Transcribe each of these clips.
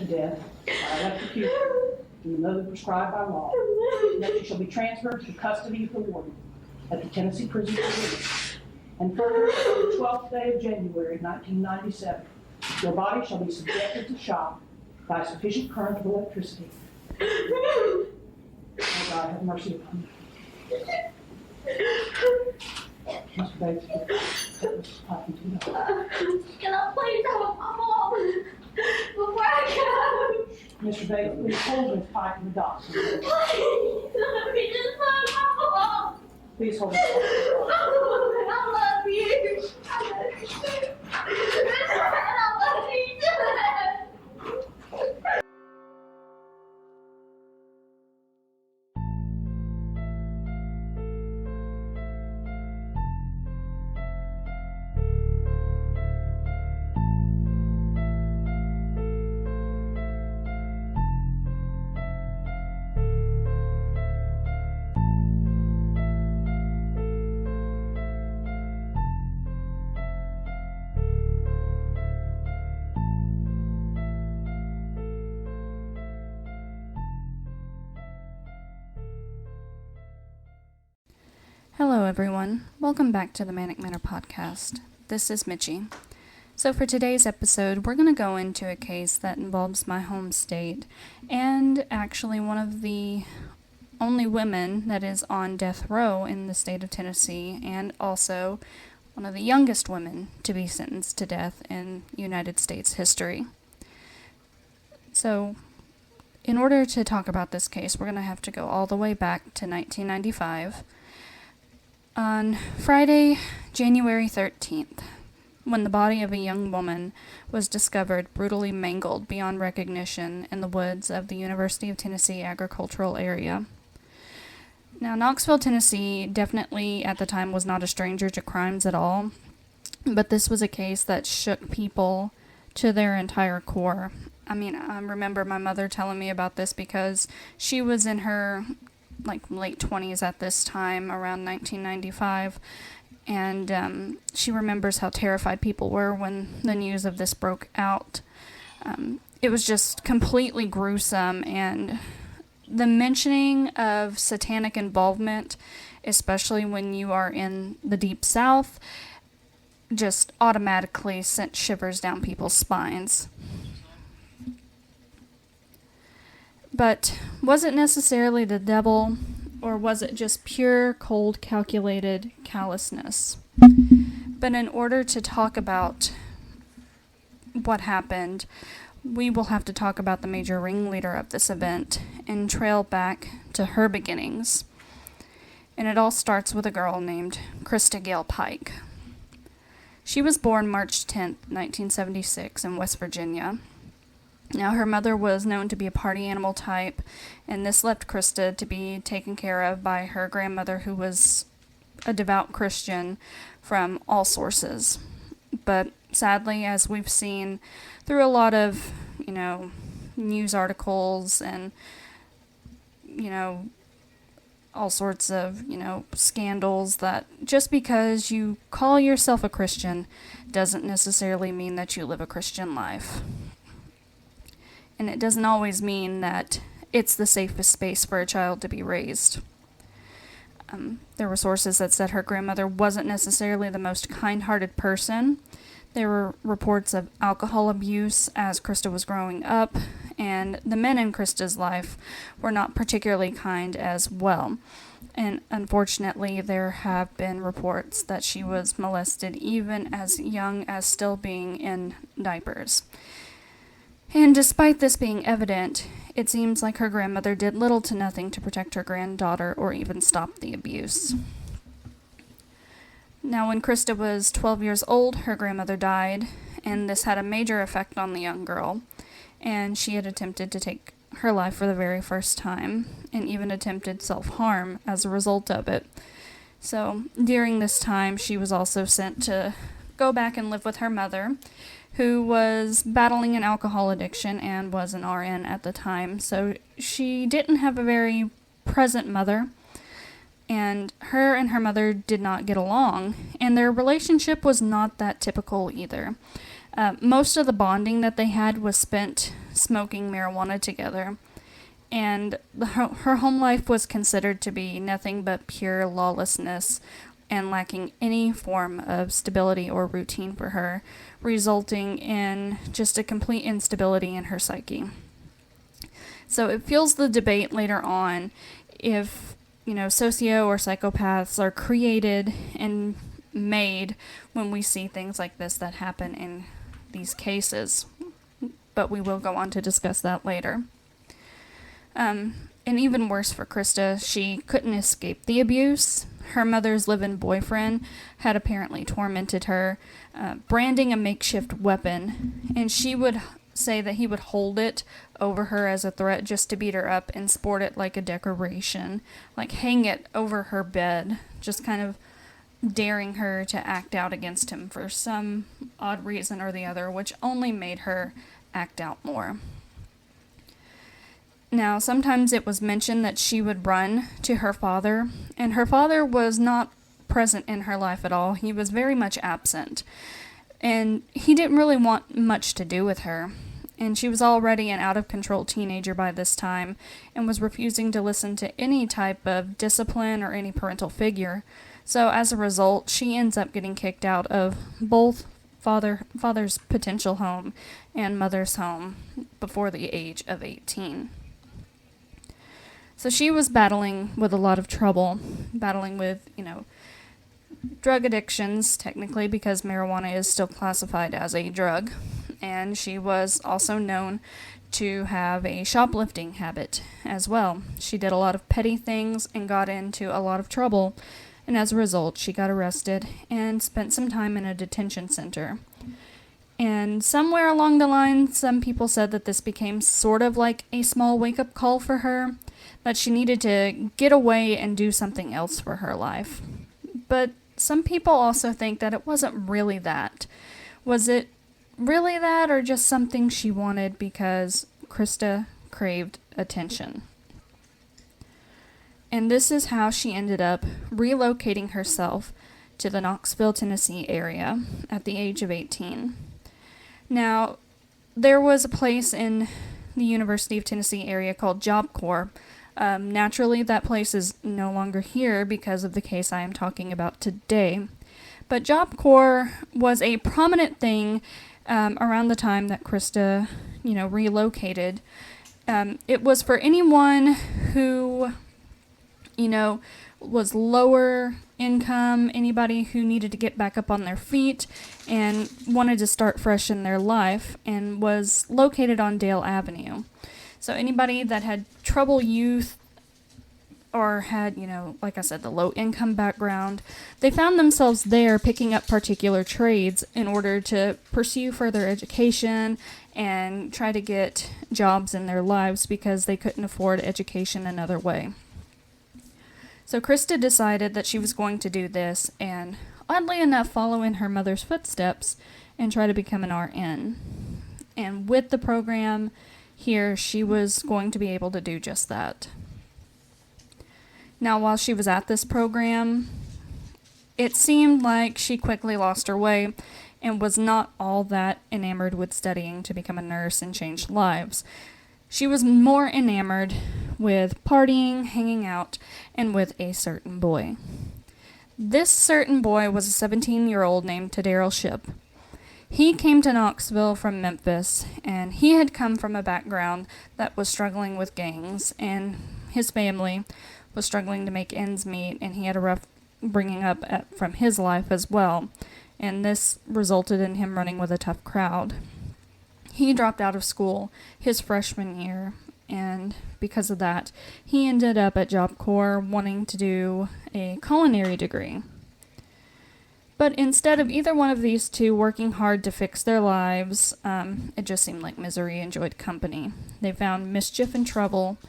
death by electrocution in the mode prescribed by law, and that she shall be transferred to the custody of the warden at the Tennessee Prison for Women. And further, on the 12th day of January 1997, your body shall be subjected to shock by sufficient current of electricity. Oh God, have mercy upon you. Mr. Bates, put this pipe into the Can I please have my mom before I go? Mr. Bates, please hold this pipe in the dock. Please, let me just find my mom. Please hold this pipe in the dock. I love you. I love you. I love you. Hello everyone, welcome back to the Manic Manor podcast. This is Mitchie. So for today's episode, we're going to go into a case that involves my home state, and actually one of the only women that is on death row in the state of Tennessee, and also one of the youngest women to be sentenced to death in United States history. So, in order to talk about this case, we're going to have to go all the way back to 1995. On Friday, January 13th, when the body of a young woman was discovered brutally mangled beyond recognition in the woods of the University of Tennessee agricultural area. Now, Knoxville, Tennessee definitely at the time was not a stranger to crimes at all, but this was a case that shook people to their entire core. I mean, I remember my mother telling me about this because she was in her late 20s at this time, around 1995, and she remembers how terrified people were when the news of this broke out. It was just completely gruesome, and the mentioning of satanic involvement, especially when you are in the Deep South, just automatically sent shivers down people's spines. But was it necessarily the devil, or was it just pure, cold, calculated callousness? But in order to talk about what happened, we will have to talk about the major ringleader of this event and trail back to her beginnings. And it all starts with a girl named Christa Pike. She was born March 10th, 1976 in West Virginia. Now, her mother was known to be a party animal type, and this left Christa to be taken care of by her grandmother, who was a devout Christian from all sources. But sadly, as we've seen through a lot of, news articles and, all sorts of, scandals, that just because you call yourself a Christian doesn't necessarily mean that you live a Christian life. And it doesn't always mean that it's the safest space for a child to be raised. There were sources that said her grandmother wasn't necessarily the most kind-hearted person. There were reports of alcohol abuse as Christa was growing up, and the men in Christa's life were not particularly kind as well. And unfortunately, there have been reports that she was molested even as young as still being in diapers. And despite this being evident, it seems like her grandmother did little to nothing to protect her granddaughter or even stop the abuse. Now, when Christa was 12 years old, her grandmother died, and this had a major effect on the young girl, and she had attempted to take her life for the very first time, and even attempted self-harm as a result of it. So, during this time, she was also sent to go back and live with her mother, who was battling an alcohol addiction and was an RN at the time. So she didn't have a very present mother, and her mother did not get along, and their relationship was not that typical either. Most of the bonding that they had was spent smoking marijuana together. And her home life was considered to be nothing but pure lawlessness and lacking any form of stability or routine for her, resulting in just a complete instability in her psyche. So it fuels the debate later on if, socio or psychopaths are created and made when we see things like this that happen in these cases. But we will go on to discuss that later. And even worse for Christa, she couldn't escape the abuse. Her mother's live-in boyfriend had apparently tormented her, branding a makeshift weapon, and she would say that he would hold it over her as a threat just to beat her up and sport it like a decoration, like hang it over her bed, just kind of daring her to act out against him for some odd reason or the other, which only made her act out more. Now, sometimes it was mentioned that she would run to her father, and her father was not present in her life at all. He was very much absent, and he didn't really want much to do with her. And she was already an out-of-control teenager by this time, and was refusing to listen to any type of discipline or any parental figure. So as a result, she ends up getting kicked out of both father's potential home and mother's home before the age of 18. So she was battling with a lot of trouble, battling with, drug addictions, technically, because marijuana is still classified as a drug. And she was also known to have a shoplifting habit as well. She did a lot of petty things and got into a lot of trouble. And as a result, she got arrested and spent some time in a detention center. And somewhere along the line, some people said that this became sort of like a small wake-up call for her, that she needed to get away and do something else for her life. But some people also think that it wasn't really that. Was it really that, or just something she wanted because Christa craved attention? And this is how she ended up relocating herself to the Knoxville, Tennessee area at the age of 18. Now, there was a place in the University of Tennessee area called Job Corps. Naturally, that place is no longer here because of the case I am talking about today. But Job Corps was a prominent thing around the time that Christa, relocated. It was for anyone who, was lower income, anybody who needed to get back up on their feet and wanted to start fresh in their life, and was located on Dale Avenue. So anybody that had troubled youth or had, like I said, the low income background, they found themselves there picking up particular trades in order to pursue further education and try to get jobs in their lives because they couldn't afford education another way. So Christa decided that she was going to do this and, oddly enough, follow in her mother's footsteps and try to become an RN. And with the program here, she was going to be able to do just that. Now, while she was at this program, it seemed like she quickly lost her way and was not all that enamored with studying to become a nurse and change lives. She was more enamored with partying, hanging out, and with a certain boy. This certain boy was a 17-year-old named Daryl Shipp. He came to Knoxville from Memphis, and he had come from a background that was struggling with gangs, and his family was struggling to make ends meet, and he had a rough bringing up from his life as well, and this resulted in him running with a tough crowd. He dropped out of school his freshman year, and because of that, he ended up at Job Corps wanting to do a culinary degree. But instead of either one of these two working hard to fix their lives, it just seemed like misery enjoyed company. They found mischief and trouble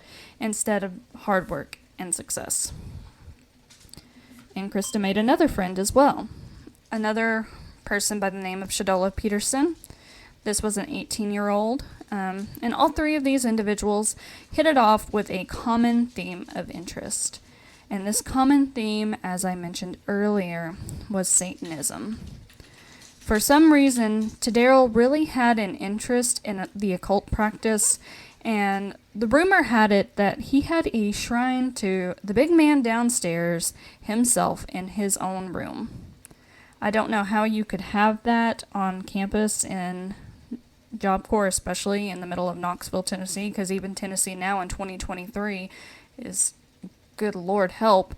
instead of hard work and success. And Christa made another friend as well. Another person by the name of Shadola Peterson. This was an 18-year-old. And all three of these individuals hit it off with a common theme of interest. And this common theme, as I mentioned earlier, was Satanism. For some reason, Tadaro really had an interest in the occult practice, and the rumor had it that he had a shrine to the big man downstairs himself in his own room. I don't know how you could have that on campus in Job Corps, especially in the middle of Knoxville, Tennessee, because even Tennessee now in 2023 is, good Lord help,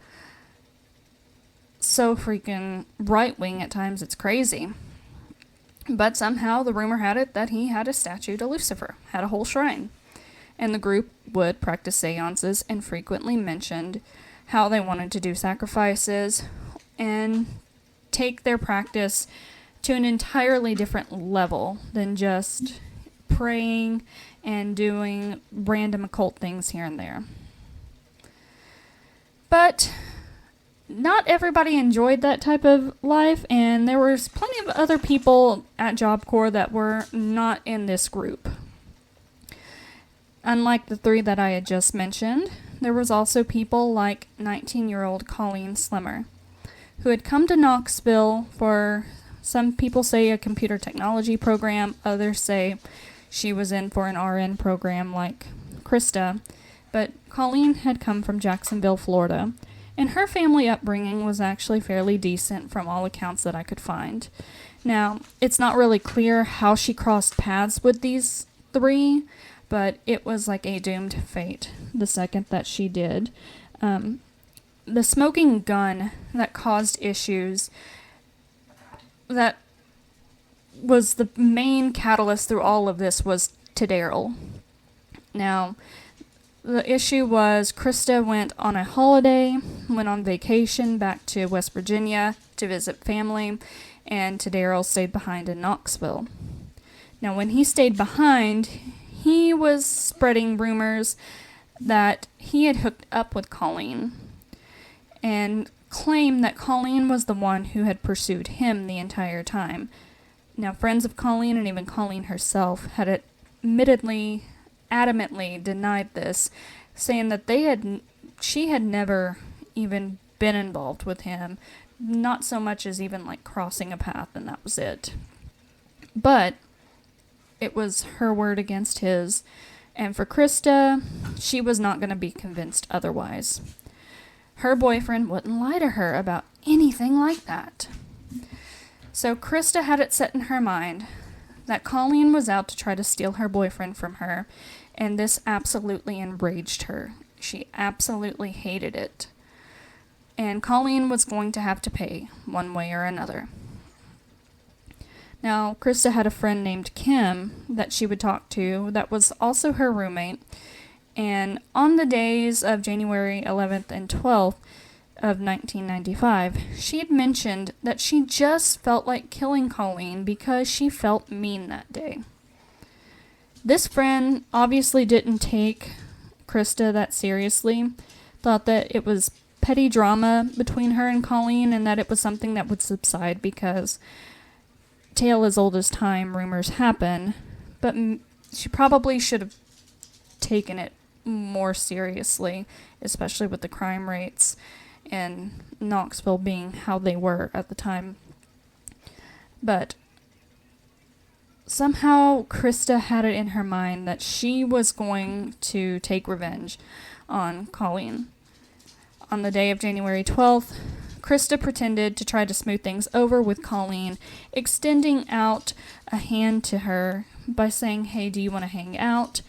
so freaking right-wing at times it's crazy. But somehow the rumor had it that he had a statue to Lucifer, had a whole shrine. And the group would practice seances and frequently mentioned how they wanted to do sacrifices and take their practice to an entirely different level than just praying and doing random occult things here and there. But not everybody enjoyed that type of life, and there was plenty of other people at Job Corps that were not in this group. Unlike the three that I had just mentioned, there was also people like 19-year-old Colleen Slemmer, who had come to Knoxville for, some people say, a computer technology program, others say she was in for an RN program like Christa, but Colleen had come from Jacksonville, Florida, and her family upbringing was actually fairly decent from all accounts that I could find. Now, it's not really clear how she crossed paths with these three, but it was like a doomed fate the second that she did. The smoking gun that caused issues, that was the main catalyst through all of this, was Tadaro. Now, the issue was Christa went on a holiday, went on vacation back to West Virginia to visit family, and Tadaro stayed behind in Knoxville. Now, when he stayed behind, he was spreading rumors that he had hooked up with Colleen and claimed that Colleen was the one who had pursued him the entire time. Now, friends of Colleen and even Colleen herself had admittedly, adamantly denied this, saying that she had never even been involved with him, not so much as even like crossing a path, and that was it. But it was her word against his, and for Christa, she was not going to be convinced otherwise. Her boyfriend wouldn't lie to her about anything like that. So Christa had it set in her mind that Colleen was out to try to steal her boyfriend from her, and this absolutely enraged her. She absolutely hated it. And Colleen was going to have to pay one way or another. Now, Christa had a friend named Kim that she would talk to that was also her roommate, and on the days of January 11th and 12th of 1995, she had mentioned that she just felt like killing Colleen because she felt mean that day. This friend obviously didn't take Christa that seriously, thought that it was petty drama between her and Colleen and that it was something that would subside because tale as old as time, rumors happen, but she probably should have taken it more seriously, especially with the crime rates in Knoxville being how they were at the time. But somehow Christa had it in her mind that she was going to take revenge on Colleen. On the day of January 12th, Christa pretended to try to smooth things over with Colleen, extending out a hand to her by saying, "Hey, do you want to hang out?"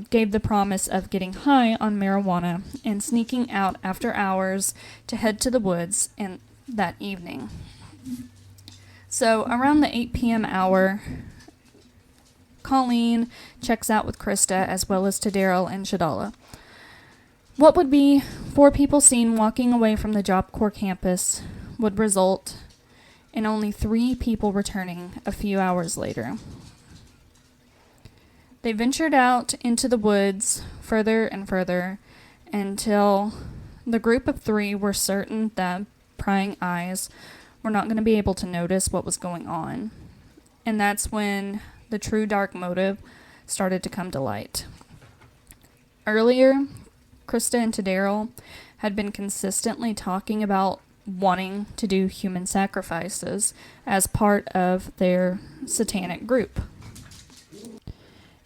Gave the promise of getting high on marijuana and sneaking out after hours to head to the woods that evening. So around the 8 p.m. hour, Colleen checks out with Christa as well as Tadaro and Shadala. What would be 4 people seen walking away from the Job Corps campus would result in only 3 people returning a few hours later. They ventured out into the woods further and further until the group of 3 were certain that prying eyes were not going to be able to notice what was going on. And that's when the true dark motive started to come to light. Earlier, Christa and Tadaro had been consistently talking about wanting to do human sacrifices as part of their satanic group.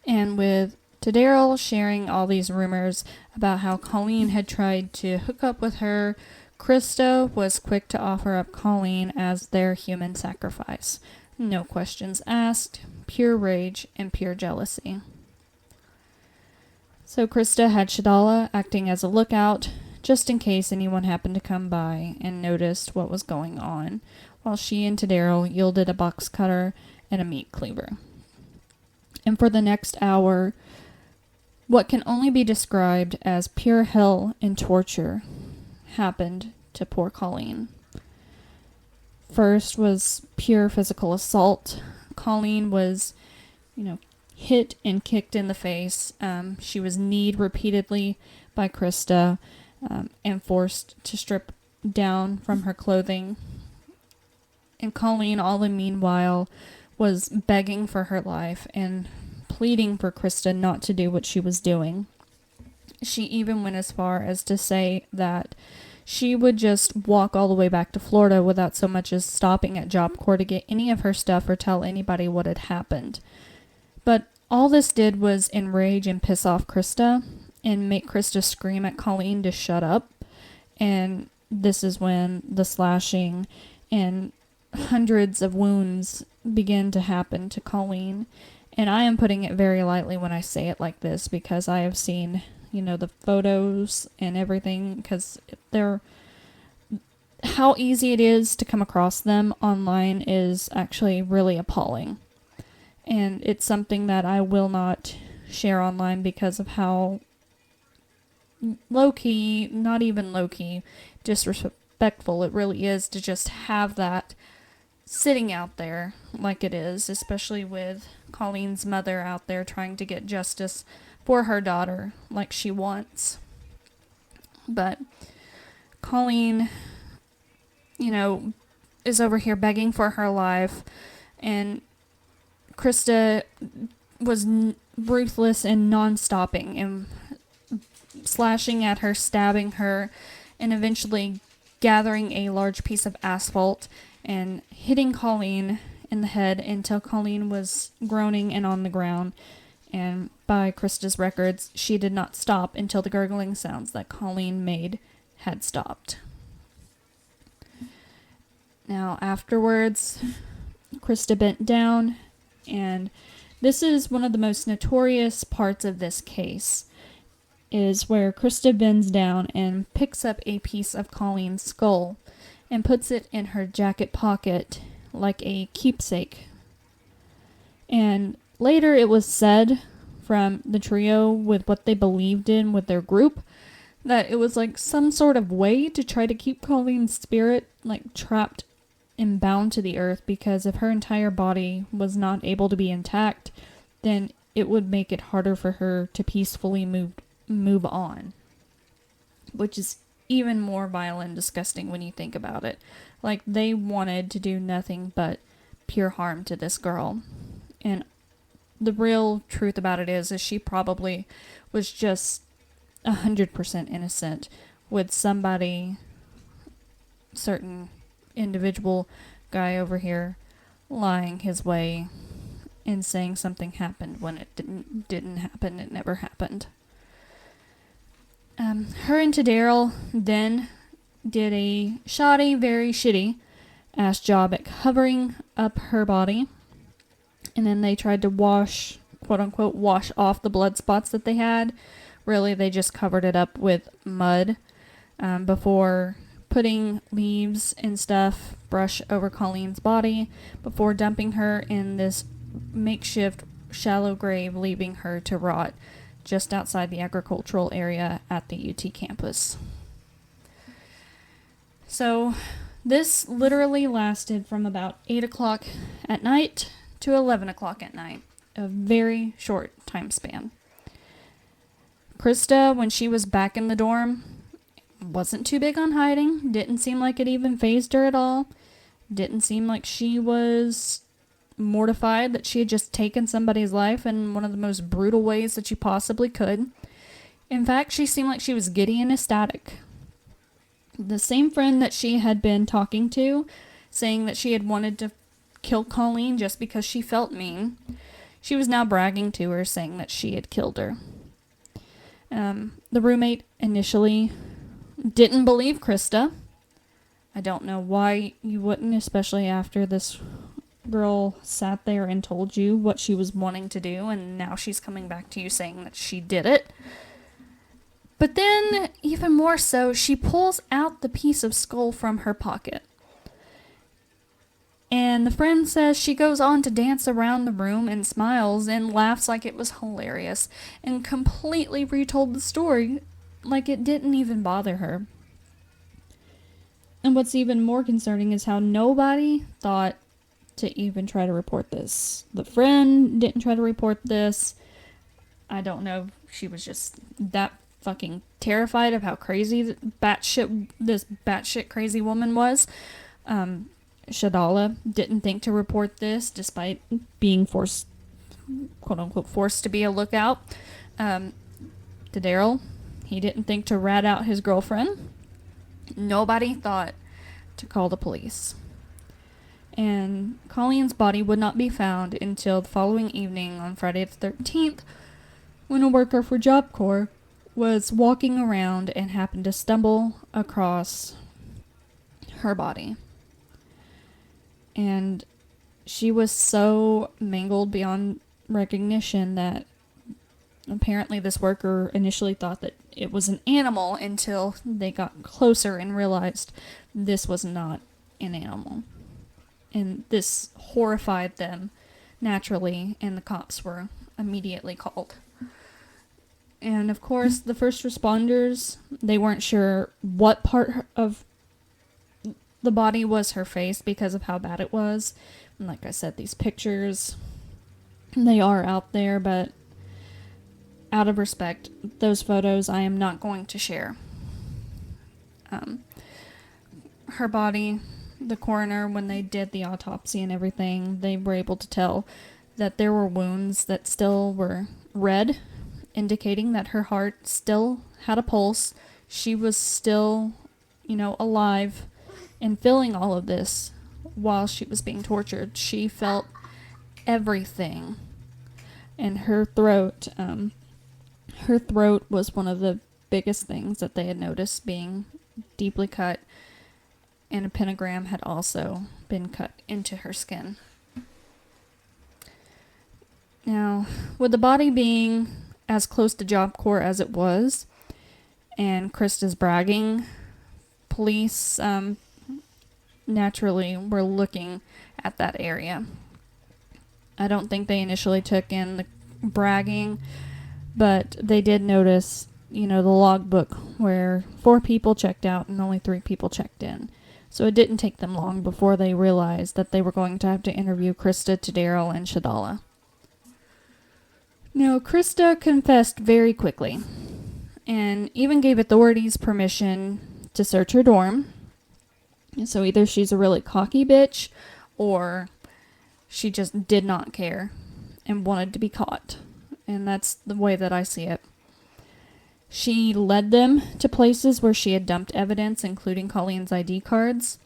And with Tadero sharing all these rumors about how Colleen had tried to hook up with her, Christa was quick to offer up Colleen as their human sacrifice. No questions asked, pure rage and pure jealousy. So Christa had Shadala acting as a lookout, just in case anyone happened to come by and noticed what was going on, while she and Tadero yielded a box cutter and a meat cleaver. And for the next hour, what can only be described as pure hell and torture happened to poor Colleen. First was pure physical assault. Colleen was, hit and kicked in the face. She was kneed repeatedly by Christa and forced to strip down from her clothing. And Colleen, all the meanwhile, was begging for her life and pleading for Christa not to do what she was doing. She even went as far as to say that she would just walk all the way back to Florida without so much as stopping at Job Corps to get any of her stuff or tell anybody what had happened. But all this did was enrage and piss off Christa and make Christa scream at Colleen to shut up. And this is when the slashing and hundreds of wounds began to happen to Colleen. And I am putting it very lightly when I say it like this, because I have seen, the photos and everything, because how easy it is to come across them online is actually really appalling. And it's something that I will not share online because of how low-key, not even low-key, disrespectful it really is to just have that sitting out there like it is, especially with Colleen's mother out there trying to get justice for her daughter like she wants. But Colleen, is over here begging for her life, and Christa was ruthless and non-stopping and slashing at her, stabbing her, and eventually gathering a large piece of asphalt and hitting Colleen in the head until Colleen was groaning and on the ground. And by Christa's records, she did not stop until the gurgling sounds that Colleen made had stopped. Now, afterwards, Christa bent down, and this is one of the most notorious parts of this case, is where Christa bends down and picks up a piece of Colleen's skull and puts it in her jacket pocket like a keepsake. And later it was said from the trio, with what they believed in with their group, that it was like some sort of way to try to keep Colleen's spirit trapped and bound to the earth, because if her entire body was not able to be intact, then it would make it harder for her to peacefully move on. Which is even more vile and disgusting when you think about it. They wanted to do nothing but pure harm to this girl. And the real truth about it is she probably was just 100% innocent, with somebody, certain individual guy over here, lying his way and saying something happened when it didn't happen. It never happened. Her and Tadero then did a shoddy, very shitty ass job at covering up her body. And then they tried to wash, quote unquote, wash off the blood spots that they had. Really, they just covered it up with mud before putting leaves and stuff, brush over Colleen's body, before dumping her in this makeshift shallow grave, leaving her to rot just outside the agricultural area at the UT campus. So this literally lasted from about 8 o'clock at night to 11 o'clock at night. A very short time span. Christa, when she was back in the dorm, wasn't too big on hiding. Didn't seem like it even fazed her at all. Didn't seem like she was mortified that she had just taken somebody's life in one of the most brutal ways that you possibly could. In fact, she seemed like she was giddy and ecstatic. The same friend that she had been talking to, saying that she had wanted to kill Colleen just because she felt mean, she was now bragging to her, saying that she had killed her. The roommate initially didn't believe Christa. I don't know why you wouldn't, especially after this girl sat there and told you what she was wanting to do, and now she's coming back to you saying that she did it. But then, even more so, she pulls out the piece of skull from her pocket. And the friend says she goes on to dance around the room and smiles and laughs like it was hilarious, and completely retold the story like it didn't even bother her. And what's even more concerning is how nobody thought to even try to report this. The friend didn't try to report this. I don't know if she was just that fucking terrified of how crazy this batshit crazy woman was. Shadala didn't think to report this, despite being forced, quote unquote, forced to be a lookout. To Daryl, he didn't think to rat out his girlfriend. Nobody thought to call the police. And Colleen's body would not be found until the following evening on Friday the 13th, when a worker for Job Corps was walking around and happened to stumble across her body. And she was so mangled beyond recognition that apparently this worker initially thought that it was an animal until they got closer and realized this was not an animal. And this horrified them naturally, and the cops were immediately called. And of course, the first responders, they weren't sure what part of the body was her face because of how bad it was. And like I said, these pictures, they are out there, but out of respect, those photos I am not going to share. Her body, the coroner, when they did the autopsy and everything, they were able to tell that there were wounds that still were red, indicating that her heart still had a pulse. She was still, alive and feeling all of this while she was being tortured. She felt everything. And her throat was one of the biggest things that they had noticed being deeply cut, and a pentagram had also been cut into her skin. Now, with the body being as close to Job Corps as it was, and Christa's bragging, police naturally were looking at that area. I don't think they initially took in the bragging, but they did notice, the logbook where 4 people checked out and only 3 people checked in. So it didn't take them long before they realized that they were going to have to interview Christa, Daryl, and Shadala. Now, Christa confessed very quickly, and even gave authorities permission to search her dorm. So either she's a really cocky bitch, or she just did not care and wanted to be caught. And that's the way that I see it. She led them to places where she had dumped evidence, including Colleen's ID cards,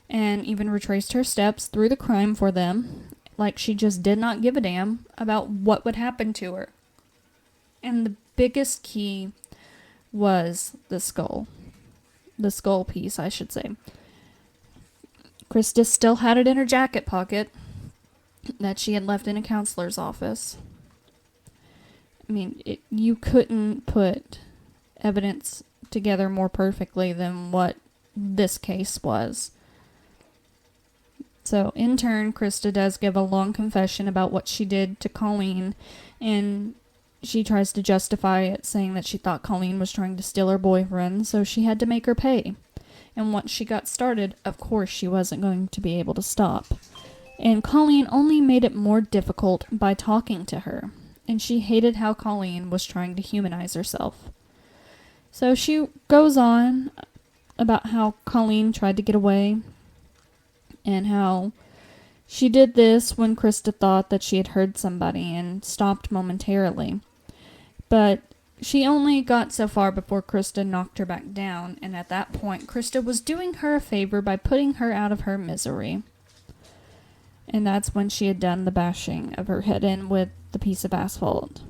and even retraced her steps through the crime for them, like she just did not give a damn about what would happen to her. And the biggest key was the skull. The skull piece, I should say. Christa still had it in her jacket pocket that she had left in a counselor's office. I mean, you couldn't put evidence together more perfectly than what this case was. So, in turn, Christa does give a long confession about what she did to Colleen, and she tries to justify it, saying that she thought Colleen was trying to steal her boyfriend, so she had to make her pay. And once she got started, of course she wasn't going to be able to stop. And Colleen only made it more difficult by talking to her, and she hated how Colleen was trying to humanize herself. So she goes on about how Colleen tried to get away, and how she did this when Christa thought that she had heard somebody and stopped momentarily. But She only got so far before Christa knocked her back down, and at that point, Christa was doing her a favor by putting her out of her misery. And that's when she had done the bashing of her head in with the piece of asphalt.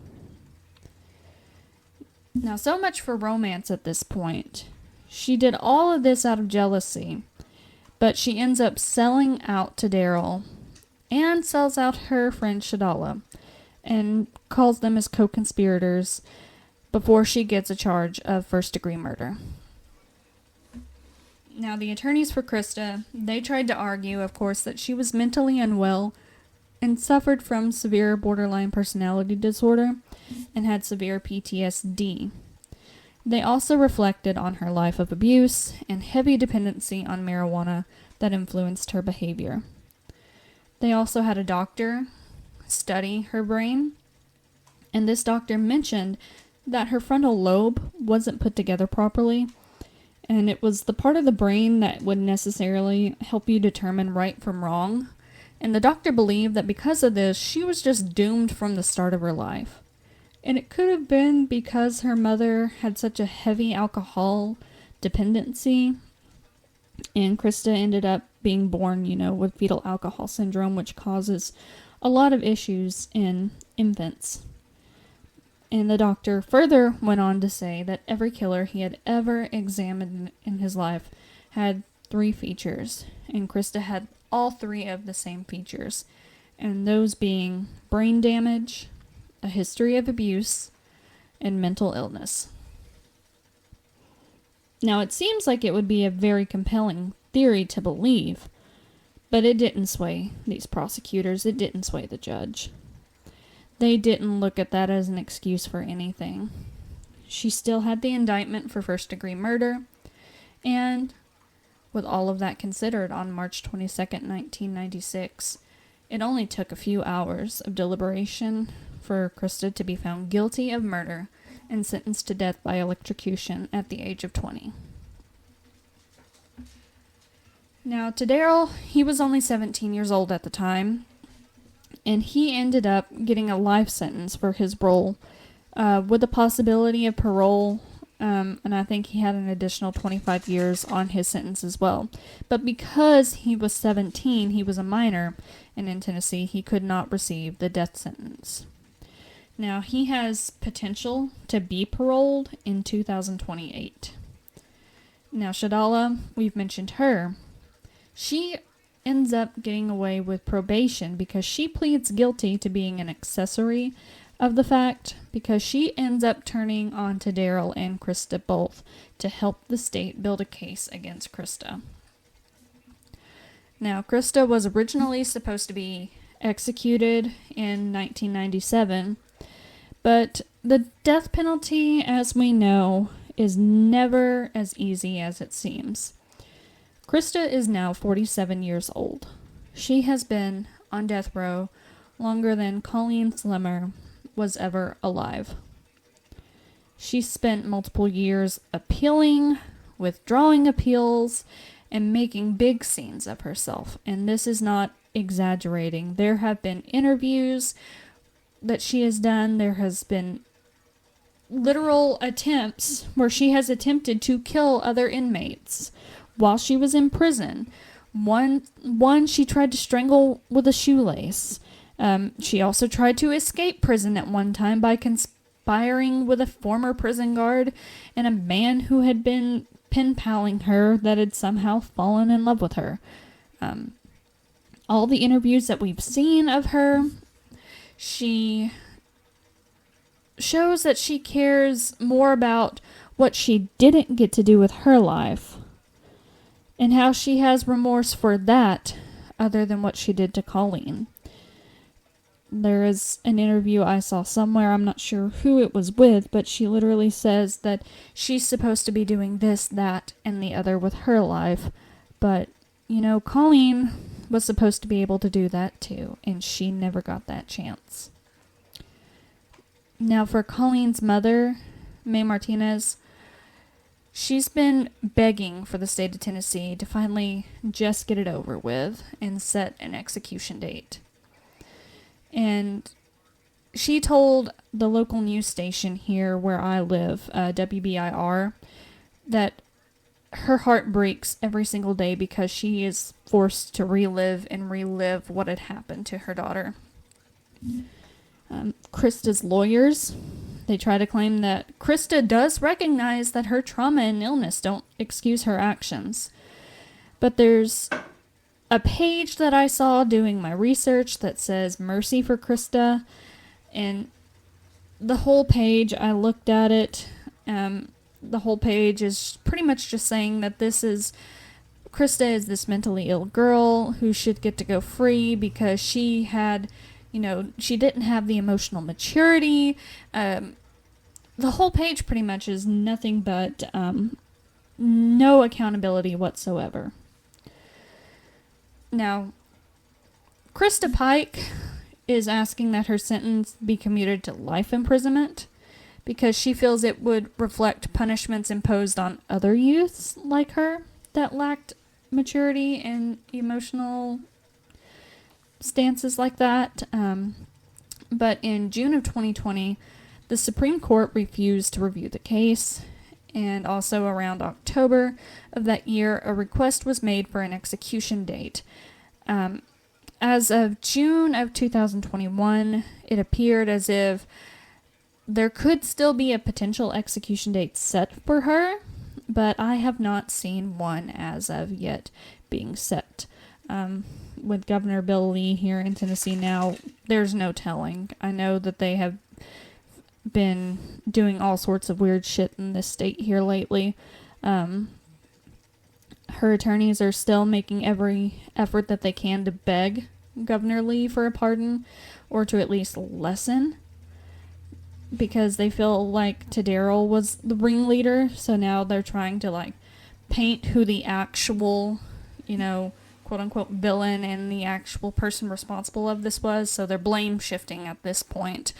Now, so much for romance at this point. She did all of this out of jealousy, but she ends up selling out to Daryl and sells out her friend Shadala and calls them as co-conspirators before she gets a charge of first-degree murder. Now, the attorneys for Christa, they tried to argue, of course, that she was mentally unwell and suffered from severe borderline personality disorder and had severe PTSD. They also reflected on her life of abuse and heavy dependency on marijuana that influenced her behavior. They also had a doctor study her brain, and this doctor mentioned that her frontal lobe wasn't put together properly, and it was the part of the brain that would necessarily help you determine right from wrong. And the doctor believed that because of this, she was just doomed from the start of her life. And it could have been because her mother had such a heavy alcohol dependency, and Christa ended up being born, with fetal alcohol syndrome, which causes a lot of issues in infants. And the doctor further went on to say that every killer he had ever examined in his life had 3 features, and Christa had all 3 of the same features, and those being brain damage, a history of abuse, and mental illness. Now, it seems like it would be a very compelling theory to believe, but it didn't sway these prosecutors. It didn't sway the judge. They didn't look at that as an excuse for anything. She still had the indictment for first-degree murder, and with all of that considered, on March 22nd, 1996, it only took a few hours of deliberation for Christa to be found guilty of murder and sentenced to death by electrocution at the age of 20. Now, to Daryl, he was only 17 years old at the time, and he ended up getting a life sentence for his role, with the possibility of parole, and I think he had an additional 25 years on his sentence as well. But because he was 17, he was a minor, and in Tennessee, he could not receive the death sentence. Now, he has potential to be paroled in 2028. Now, Shadala, we've mentioned her. She ends up getting away with probation because she pleads guilty to being an accessory of the fact, because she ends up turning on to Daryl and Christa both to help the state build a case against Christa. Now, Christa was originally supposed to be executed in 1997, but the death penalty, as we know, is never as easy as it seems. Christa is now 47 years old. She has been on death row longer than Colleen Slemmer was ever alive. She spent multiple years appealing, withdrawing appeals, and making big scenes of herself. And this is not exaggerating. There have been interviews that she has done. There has been literal attempts where she has attempted to kill other inmates while she was in prison. One she tried to strangle with a shoelace. She also tried to escape prison at one time by conspiring with a former prison guard and a man who had been pen-paling her that had somehow fallen in love with her. All the interviews that we've seen of her, she shows that she cares more about what she didn't get to do with her life and how she has remorse for that other than what she did to Colleen. There is an interview I saw somewhere, I'm not sure who it was with, but she literally says that she's supposed to be doing this, that, and the other with her life, but, Colleen was supposed to be able to do that too, and she never got that chance. Now, for Colleen's mother, Mae Martinez, she's been begging for the state of Tennessee to finally just get it over with and set an execution date. And she told the local news station here where I live, WBIR, that her heart breaks every single day because she is forced to relive what had happened to her daughter. Christa's lawyers, they try to claim that Christa does recognize that her trauma and illness don't excuse her actions. But there's a page that I saw doing my research that says Mercy for Christa, and the whole page, I looked at it, the whole page is pretty much just saying that Christa is this mentally ill girl who should get to go free because she had, she didn't have the emotional maturity. The whole page pretty much is nothing but no accountability whatsoever. Now, Christa Pike is asking that her sentence be commuted to life imprisonment because she feels it would reflect punishments imposed on other youths like her that lacked maturity and emotional stances like that. But in June of 2020, the Supreme Court refused to review the case, and also around October of that year, a request was made for an execution date. As of June of 2021, it appeared as if there could still be a potential execution date set for her, but I have not seen one as of yet being set. With Governor Bill Lee here in Tennessee now, there's no telling. I know that they have been doing all sorts of weird shit in this state here lately. Her attorneys are still making every effort that they can to beg Governor Lee for a pardon, or to at least lessen, because they feel like Tadaro was the ringleader, so now they're trying to paint who the actual, quote-unquote villain and the actual person responsible of this was, so they're blame shifting at this point.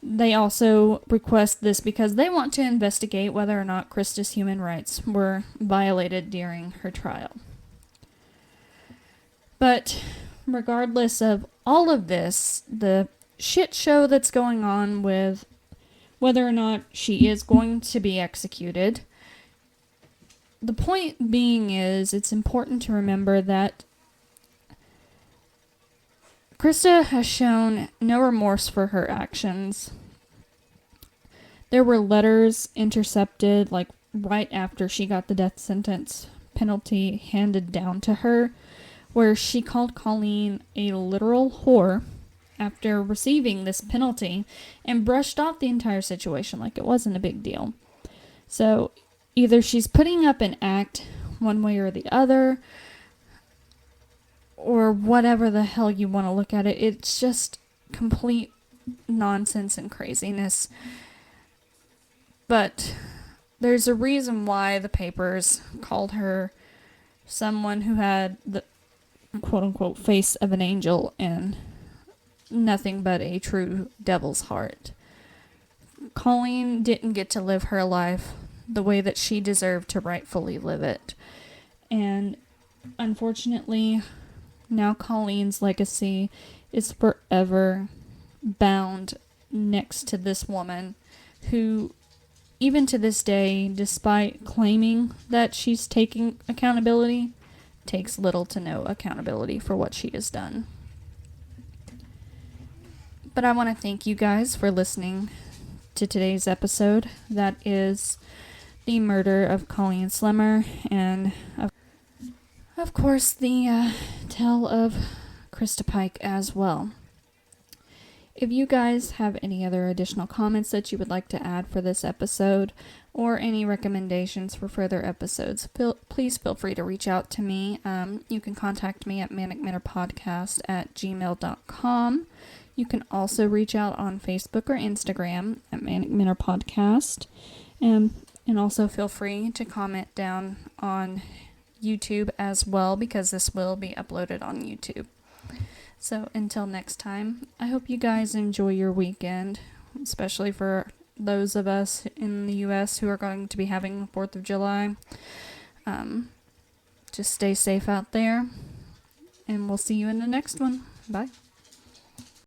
They also request this because they want to investigate whether or not Christa's human rights were violated during her trial. But regardless of all of this, the shit show that's going on with whether or not she is going to be executed, the point being is it's important to remember that Christa has shown no remorse for her actions. There were letters intercepted, right after she got the death sentence penalty handed down to her, where she called Colleen a literal whore after receiving this penalty and brushed off the entire situation like it wasn't a big deal. So either she's putting up an act one way or the other, or whatever the hell you want to look at it. It's just complete nonsense and craziness. But there's a reason why the papers called her someone who had the quote-unquote face of an angel and nothing but a true devil's heart. Colleen didn't get to live her life the way that she deserved to rightfully live it. And unfortunately, now Colleen's legacy is forever bound next to this woman who, even to this day, despite claiming that she's taking accountability, takes little to no accountability for what she has done. But I want to thank you guys for listening to today's episode. That is the murder of Colleen Slemmer, and of course the tale of Christa Pike as well. If you guys have any other additional comments that you would like to add for this episode, or any recommendations for further episodes, please feel free to reach out to me. You can contact me at manicminorpodcast@gmail.com. You can also reach out on Facebook or Instagram at Manic Minor Podcast. And also feel free to comment down on YouTube as well, because this will be uploaded on YouTube. So until next time, I hope you guys enjoy your weekend, especially for those of us in the U.S. who are going to be having the 4th of July. Just stay safe out there, and we'll see you in the next one. Bye.